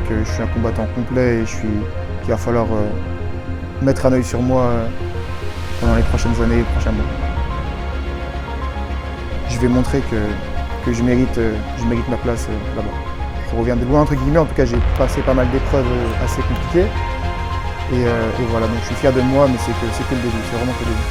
que je suis un combattant complet et qu'il va falloir mettre un œil sur moi pendant les prochaines années et les prochains mois. Je vais montrer que je mérite ma place là-bas. Je reviens de loin, entre guillemets, en tout cas j'ai passé pas mal d'épreuves assez compliquées. Et voilà, donc je suis fier de moi, mais c'est que le début, c'est vraiment que le début.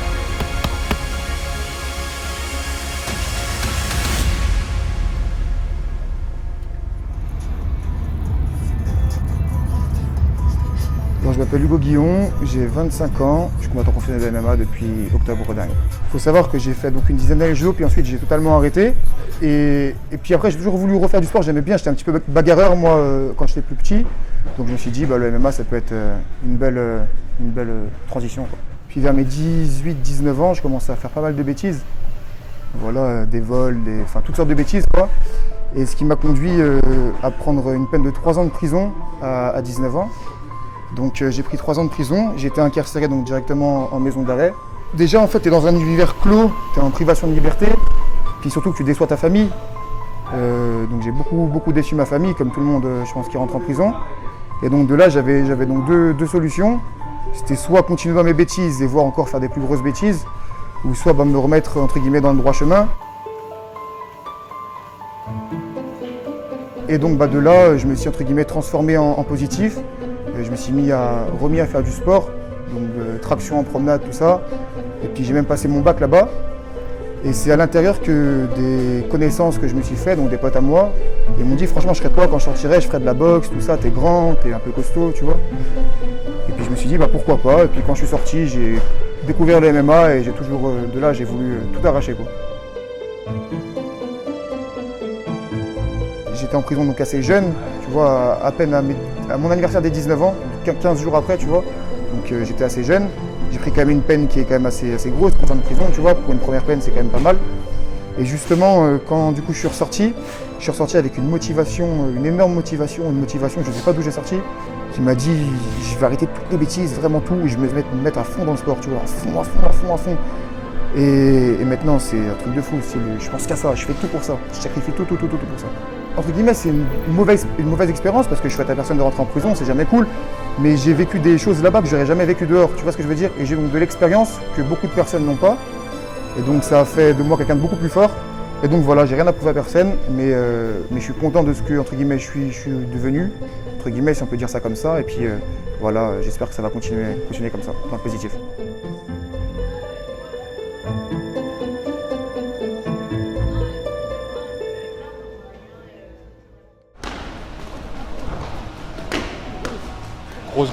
Donc, je m'appelle Hugo Guillon, j'ai 25 ans, je suis combattant professionnel de MMA depuis octobre dernier. Il faut savoir que j'ai fait donc une dizaine d'années de judo, puis ensuite j'ai totalement arrêté. Et puis après j'ai toujours voulu refaire du sport, j'aimais bien, j'étais un petit peu bagarreur moi quand j'étais plus petit. Donc je me suis dit le MMA ça peut être une belle transition, quoi. Puis vers mes 18-19 ans, je commençais à faire pas mal de bêtises. Voilà, des vols, enfin toutes sortes de bêtises quoi. Et ce qui m'a conduit à prendre une peine de 3 ans de prison à 19 ans. Donc j'ai pris 3 ans de prison, j'ai été incarcéré donc directement en maison d'arrêt. Déjà en fait tu es dans un univers clos, tu es en privation de liberté, puis surtout que tu déçois ta famille. Donc j'ai beaucoup déçu ma famille, comme tout le monde je pense qui rentre en prison. Et donc de là j'avais donc deux solutions. C'était soit continuer dans mes bêtises et voir encore faire des plus grosses bêtises, ou soit me remettre entre guillemets dans le droit chemin. Et donc de là je me suis entre guillemets transformé en positif. Je me suis remis à faire du sport, donc traction en promenade, tout ça. Et puis j'ai même passé mon bac là-bas. Et c'est à l'intérieur que des connaissances que je me suis fait, donc des potes à moi, ils m'ont dit franchement je serais toi quand je sortirais, je ferais de la boxe, tout ça, t'es grand, t'es un peu costaud, tu vois. Et puis je me suis dit pourquoi pas. Et puis quand je suis sorti, j'ai découvert le MMA et j'ai toujours, de là j'ai voulu tout arracher quoi. J'étais en prison donc assez jeune, tu vois, à peine à mon anniversaire des 19 ans, 15 jours après, tu vois. Donc j'étais assez jeune. J'ai pris quand même une peine qui est quand même assez grosse pour une prison, tu vois. Pour une première peine, c'est quand même pas mal. Et justement, quand du coup je suis ressorti avec une motivation, une énorme motivation, je ne sais pas d'où j'ai sorti, qui m'a dit je vais arrêter toutes les bêtises, vraiment tout, et je vais me mettre à fond dans le sport, tu vois, à fond. Et maintenant c'est un truc de fou, je pense qu'à ça, je fais tout pour ça, je sacrifie tout pour ça. Entre guillemets, c'est une mauvaise expérience parce que je souhaite à personne de rentrer en prison, c'est jamais cool. Mais j'ai vécu des choses là-bas que j'aurais jamais vécu dehors, tu vois ce que je veux dire? Et j'ai donc de l'expérience que beaucoup de personnes n'ont pas. Et donc ça a fait de moi quelqu'un de beaucoup plus fort. Et donc voilà, j'ai rien à prouver à personne, mais je suis content de ce que, entre guillemets, je suis devenu, entre guillemets, si on peut dire ça comme ça. Et puis voilà, j'espère que ça va continuer comme ça, dans le positif.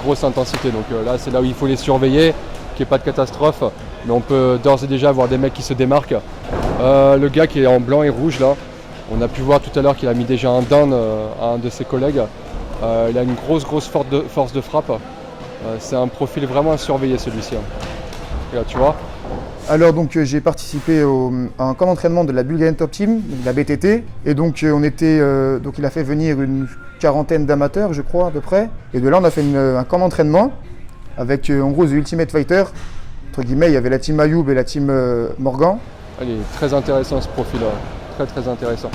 Grosse intensité, donc là c'est là où il faut les surveiller, qu'il n'y ait pas de catastrophe, mais on peut d'ores et déjà voir des mecs qui se démarquent. Le gars qui est en blanc et rouge là, on a pu voir tout à l'heure qu'il a mis déjà un down à un de ses collègues. Il a une grosse force de frappe, c'est un profil vraiment à surveiller celui-ci. Et là tu vois. Alors donc j'ai participé à un camp d'entraînement de la Bulgarian Top Team, de la BTT, et donc donc il a fait venir une quarantaine d'amateurs je crois à peu près, et de là on a fait un camp d'entraînement avec en gros The Ultimate Fighter, entre guillemets il y avait la team Ayoub et la team Morgan. Il est très intéressant ce profil-là, très intéressant.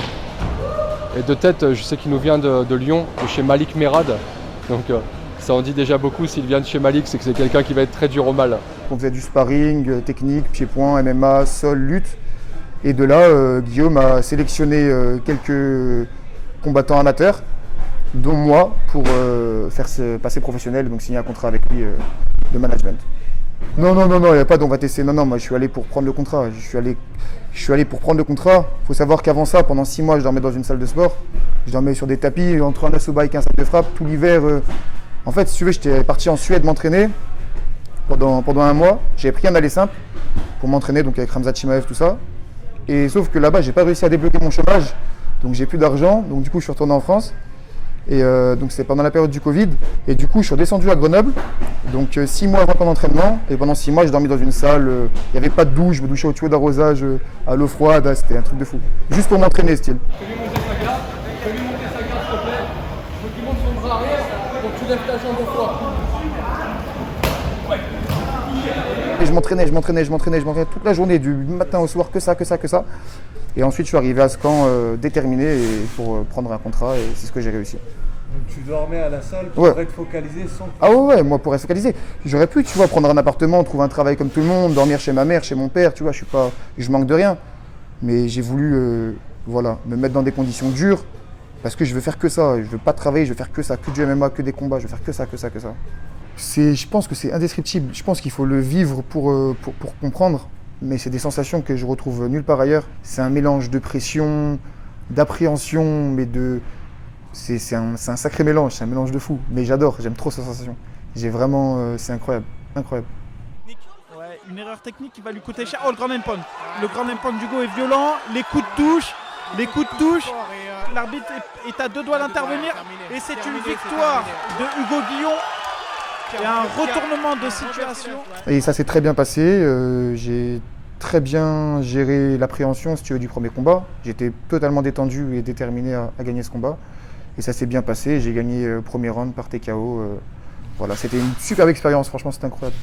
Et de tête je sais qu'il nous vient de Lyon, de chez Malik Merad, donc ça en dit déjà beaucoup, s'il vient de chez Malik, c'est que c'est quelqu'un qui va être très dur au mal. On faisait du sparring, technique, pied-point, MMA, sol, lutte. Et de là, Guillaume a sélectionné quelques combattants amateurs, dont moi, pour faire passer professionnel, donc signer un contrat avec lui de management. Non, il n'y a pas d'on va tester. Non, moi je suis allé pour prendre le contrat. Je suis allé pour prendre le contrat. Il faut savoir qu'avant ça, pendant 6 mois, je dormais dans une salle de sport. Je dormais sur des tapis, entre un assoba et un sac de frappe, tout l'hiver. En fait, si tu veux, j'étais parti en Suède m'entraîner pendant 1 mois. J'avais pris un aller simple pour m'entraîner, donc avec Ramzat Chimaev, tout ça. Et sauf que là-bas, j'ai pas réussi à débloquer mon chômage, donc j'ai plus d'argent. Donc du coup, je suis retourné en France. Et donc c'était pendant la période du Covid. Et du coup, je suis redescendu à Grenoble. Donc 6 mois avant mon entraînement. Et pendant 6 mois, j'ai dormi dans une salle. Il n'y avait pas de douche, je me douchais au tuyau d'arrosage à l'eau froide. C'était un truc de fou. Juste pour m'entraîner, style. Et je m'entraînais toute la journée, du matin au soir, que ça. Et ensuite, je suis arrivé à ce camp déterminé pour prendre un contrat et c'est ce que j'ai réussi. Donc tu dormais à la salle pour Ouais. être focalisé sans... Ah ouais, moi pour être focalisé, j'aurais pu, tu vois, prendre un appartement, trouver un travail comme tout le monde, dormir chez ma mère, chez mon père, tu vois, je manque de rien. Mais j'ai voulu, voilà, me mettre dans des conditions dures parce que je veux faire que ça. Je veux pas travailler, je veux faire que ça, que du MMA, que des combats, je veux faire que ça, que ça, que ça. Je pense que c'est indescriptible. Je pense qu'il faut le vivre pour comprendre. Mais c'est des sensations que je retrouve nulle part ailleurs. C'est un mélange de pression, d'appréhension, mais de... C'est un sacré mélange, c'est un mélange de fou. Mais j'adore, j'aime trop cette sensation. J'ai vraiment... c'est incroyable, incroyable. Ouais, une erreur technique qui va lui coûter cher. Oh, le grand endpoint. Le grand endpoint d'Hugo est violent. Les coups de touche. Les coups de touche. L'arbitre est à deux doigts d'intervenir. Et c'est une victoire de Hugo Guillon. Il y a un retournement de situation. Et ça s'est très bien passé. J'ai très bien géré l'appréhension, si tu veux, du premier combat. J'étais totalement détendu et déterminé à gagner ce combat. Et ça s'est bien passé. J'ai gagné le premier round par TKO. Voilà, c'était une superbe expérience, franchement, c'était incroyable.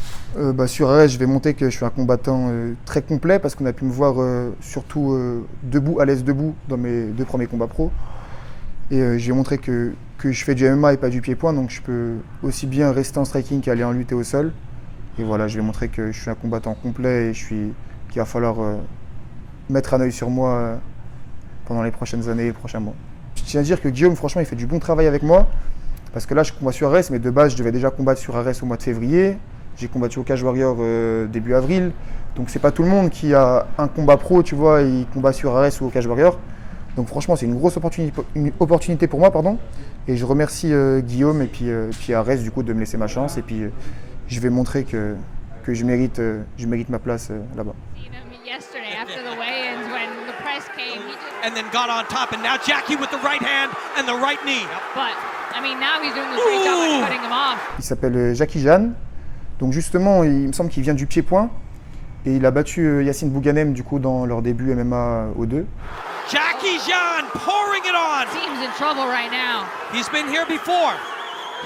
Sur ARES, je vais montrer que je suis un combattant très complet parce qu'on a pu me voir surtout debout, à l'aise debout dans mes 2 premiers combats pro. Et je vais montrer que je fais du MMA et pas du pied-point, donc je peux aussi bien rester en striking qu'aller en lutte et au sol. Et voilà, je vais montrer que je suis un combattant complet et qu'il va falloir mettre un œil sur moi pendant les prochaines années et les prochains mois. Je tiens à dire que Guillaume, franchement, il fait du bon travail avec moi. Parce que là, je combats sur ARES, mais de base, je devais déjà combattre sur ARES au mois de février. J'ai combattu au Cage Warrior début avril. Donc, c'est pas tout le monde qui a un combat pro, tu vois, et il combat sur ARES ou au Cage Warrior. Donc, franchement, c'est une grosse opportunité pour moi, pardon. Et je remercie Guillaume et puis ARES, du coup, de me laisser ma chance. Et puis, je vais montrer que je mérite ma place là-bas. Yesterday after the weigh-ins when the press came, he just... And then got on top, and now Jackie with the right hand and the right knee. But, I mean, now he's doing a great job at cutting him off. Il s'appelle Jackie Jeanne. Donc justement, il me semble qu'il vient du pied-point. Et il a battu Yacine Bouganem, du coup, dans leur début MMA O2. Jackie Jeanne pouring it on. Seems in trouble right now. He's been here before.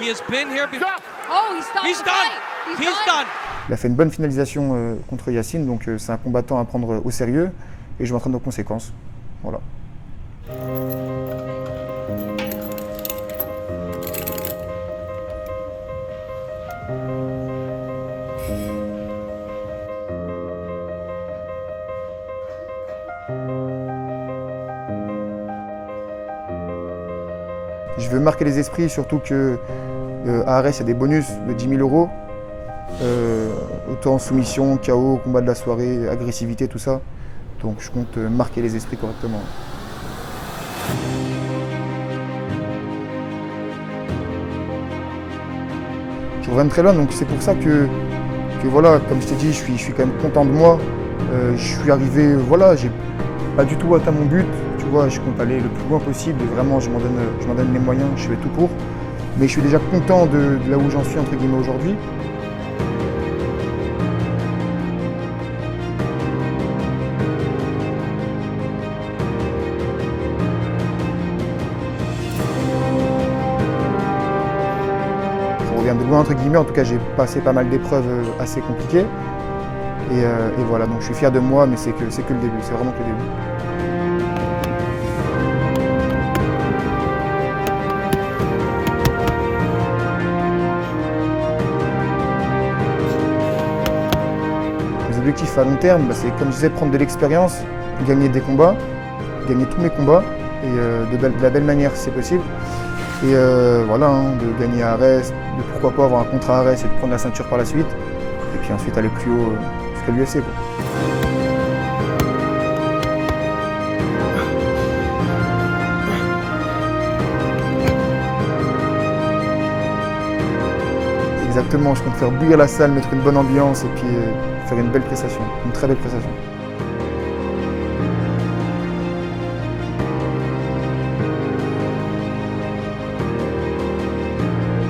He has been here before. Oh, he stopped He's the done. fight. He's done. Il a fait une bonne finalisation contre Yacine, donc c'est un combattant à prendre au sérieux. Et je m'entraîne aux conséquences. Voilà. Je veux marquer les esprits, surtout que à Arès, il y a des bonus de 10 000 €. Autant soumission, KO, combat de la soirée, agressivité, tout ça. Donc je compte marquer les esprits correctement. Je reviens de très loin, donc c'est pour ça que voilà, comme je t'ai dit, je suis quand même content de moi. Je suis arrivé, voilà, j'ai pas du tout atteint mon but. Tu vois, je compte aller le plus loin possible et vraiment je m'en donne les moyens, je fais tout pour. Mais je suis déjà content de là où j'en suis entre guillemets aujourd'hui. Je reviens de loin entre guillemets, en tout cas j'ai passé pas mal d'épreuves assez compliquées. Et voilà, donc je suis fier de moi, mais c'est que le début, c'est vraiment que le début. Les objectifs à long terme, c'est comme je disais, prendre de l'expérience, gagner des combats, gagner tous mes combats, et de la belle manière si c'est possible. Et voilà, hein, de gagner à Arès, de pourquoi pas avoir un contrat à Arès et de prendre la ceinture par la suite. Et puis ensuite aller plus haut jusqu'à l'UFC. Exactement, je compte faire bouillir la salle, mettre une bonne ambiance et puis faire une belle prestation, une très belle prestation.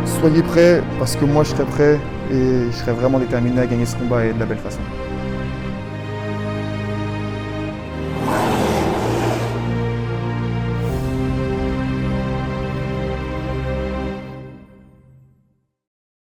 Soyez prêts parce que moi je serai prêt et je serai vraiment déterminé à gagner ce combat et de la belle façon.